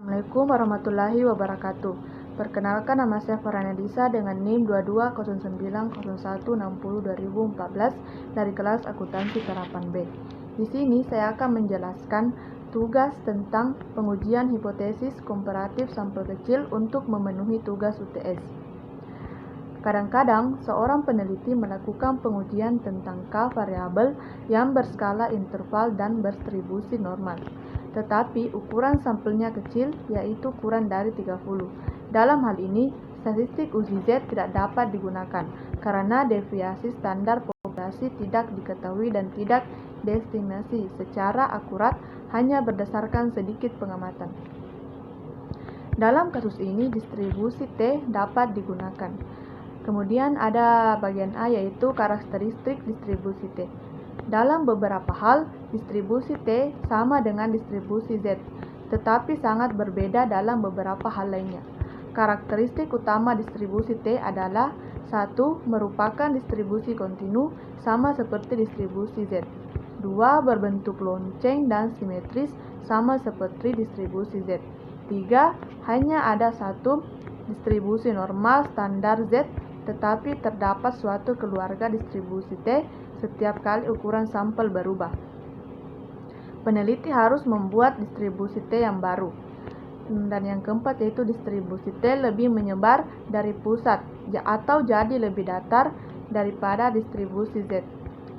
Assalamualaikum warahmatullahi wabarakatuh. Perkenalkan, nama saya Farhana Disa dengan NIM 220901602014 dari kelas akuntansi terapan B. Di sini saya akan menjelaskan tugas tentang pengujian hipotesis komparatif sampel kecil untuk memenuhi tugas UTS. Kadang-kadang seorang peneliti melakukan pengujian tentang K variabel yang berskala interval dan berdistribusi normal, tetapi ukuran sampelnya kecil, yaitu kurang dari 30. Dalam hal ini, statistik uji Z tidak dapat digunakan karena deviasi standar populasi tidak diketahui dan tidak diestimasi secara akurat, hanya berdasarkan sedikit pengamatan. Dalam kasus ini, distribusi T dapat digunakan. Kemudian ada bagian A, yaitu karakteristik distribusi T. Dalam beberapa hal, distribusi T sama dengan distribusi Z, tetapi sangat berbeda dalam beberapa hal lainnya. Karakteristik utama distribusi T adalah: 1. Merupakan distribusi kontinu, sama seperti distribusi Z. 2. Berbentuk lonceng dan simetris, sama seperti distribusi Z. 3. Hanya ada satu distribusi normal standar Z, tetapi terdapat suatu keluarga distribusi T setiap kali ukuran sampel berubah. Peneliti harus membuat distribusi T yang baru. Dan yang keempat yaitu distribusi T lebih menyebar dari pusat atau jadi lebih datar daripada distribusi Z.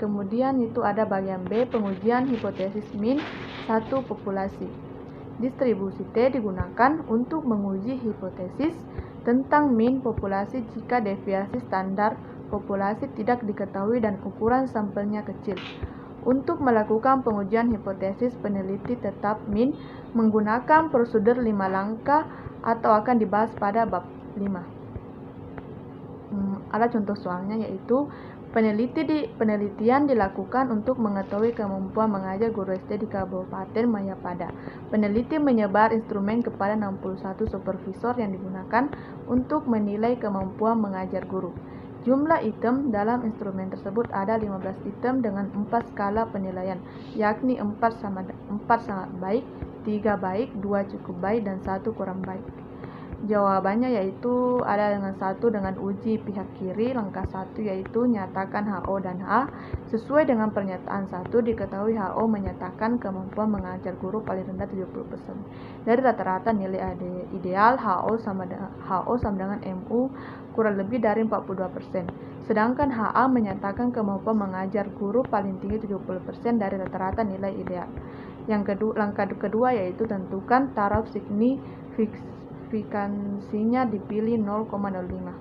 Kemudian itu ada bagian B, pengujian hipotesis min satu populasi. Distribusi T digunakan untuk menguji hipotesis tentang min populasi jika deviasi standar populasi tidak diketahui dan ukuran sampelnya kecil. Untuk melakukan pengujian hipotesis, peneliti tetap min menggunakan prosedur 5 langkah atau akan dibahas pada bab 5. Ada contoh soalnya, yaitu penelitian dilakukan untuk mengetahui kemampuan mengajar guru SD di Kabupaten Mayapada. Peneliti menyebar instrumen kepada 61 supervisor yang digunakan untuk menilai kemampuan mengajar guru. Jumlah item dalam instrumen tersebut ada 15 item dengan 4 skala penilaian, yakni 4 sangat baik, 3 baik, 2 cukup baik, dan 1 kurang baik. Jawabannya yaitu ada dengan 1 dengan uji pihak kiri. Langkah 1 yaitu nyatakan HO dan H. Sesuai dengan pernyataan 1, diketahui HO menyatakan kemampuan mengajar guru paling rendah 70%. Dari rata-rata nilai ideal, HO sama dengan MU kurang lebih dari 42%. Sedangkan HA menyatakan kemampuan mengajar guru paling tinggi 70% dari rata-rata nilai ideal. Langkah kedua yaitu tentukan taraf signifikansinya, dipilih 0,05.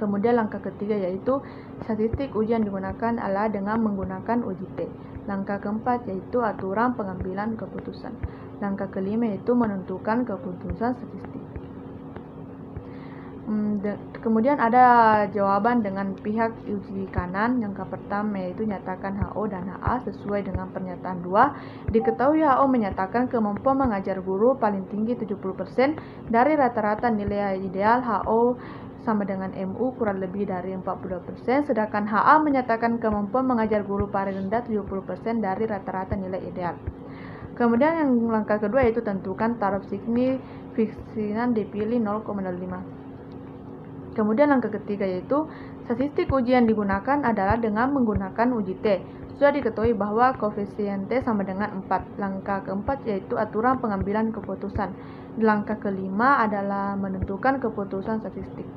Kemudian langkah ketiga yaitu statistik ujian digunakan adalah dengan menggunakan uji T. Langkah keempat yaitu aturan pengambilan keputusan. Langkah kelima yaitu menentukan keputusan statistik. Kemudian ada jawaban dengan pihak uji kanan. Yang pertama yaitu nyatakan HO dan HA sesuai dengan pernyataan 2. Diketahui HO menyatakan kemampuan mengajar guru paling tinggi 70% dari rata-rata nilai ideal. HO sama dengan MU kurang lebih dari 42%. Sedangkan HA menyatakan kemampuan mengajar guru paling rendah 70% dari rata-rata nilai ideal. Kemudian yang langkah kedua yaitu tentukan taraf signifikan, dipilih 0,05. Kemudian langkah ketiga yaitu statistik ujian digunakan adalah dengan menggunakan uji T. Sudah diketahui bahwa koefisien T sama dengan 4. Langkah keempat yaitu aturan pengambilan keputusan. Langkah kelima adalah menentukan keputusan statistik.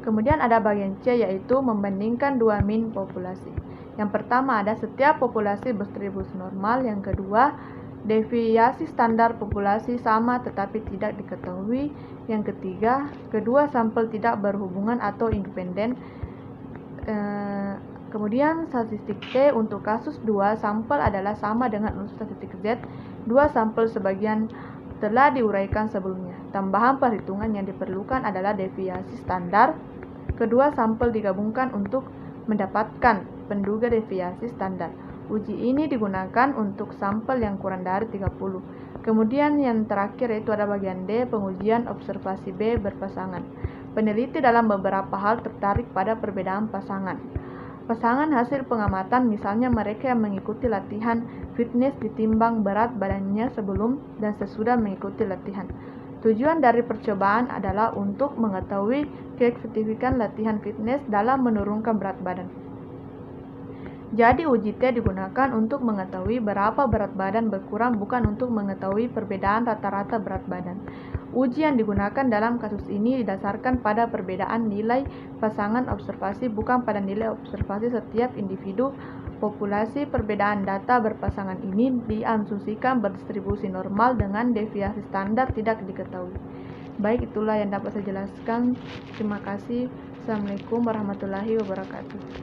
Kemudian ada bagian C yaitu membandingkan dua min populasi. Yang pertama ada setiap populasi berdistribusi normal. Yang kedua, deviasi standar populasi sama tetapi tidak diketahui. Yang ketiga, kedua sampel tidak berhubungan atau independen. Kemudian statistik T untuk kasus 2 sampel adalah sama dengan untuk statistik Z. 2 sampel sebagian telah diuraikan sebelumnya. Tambahan perhitungan yang diperlukan adalah deviasi standar. Kedua sampel digabungkan untuk mendapatkan penduga deviasi standar. Uji ini digunakan untuk sampel yang kurang dari 30. Kemudian yang terakhir yaitu ada bagian D, pengujian observasi B berpasangan. Peneliti dalam beberapa hal tertarik pada perbedaan pasangan. Pasangan hasil pengamatan, misalnya mereka yang mengikuti latihan fitness ditimbang berat badannya sebelum dan sesudah mengikuti latihan. Tujuan dari percobaan adalah untuk mengetahui keefektifan latihan fitness dalam menurunkan berat badan. Jadi uji T digunakan untuk mengetahui berapa berat badan berkurang, bukan untuk mengetahui perbedaan rata-rata berat badan. Uji yang digunakan dalam kasus ini didasarkan pada perbedaan nilai pasangan observasi, bukan pada nilai observasi setiap individu populasi. Perbedaan data berpasangan ini diasumsikan berdistribusi normal dengan deviasi standar tidak diketahui. Baik, itulah yang dapat saya jelaskan. Terima kasih. Assalamualaikum warahmatullahi wabarakatuh.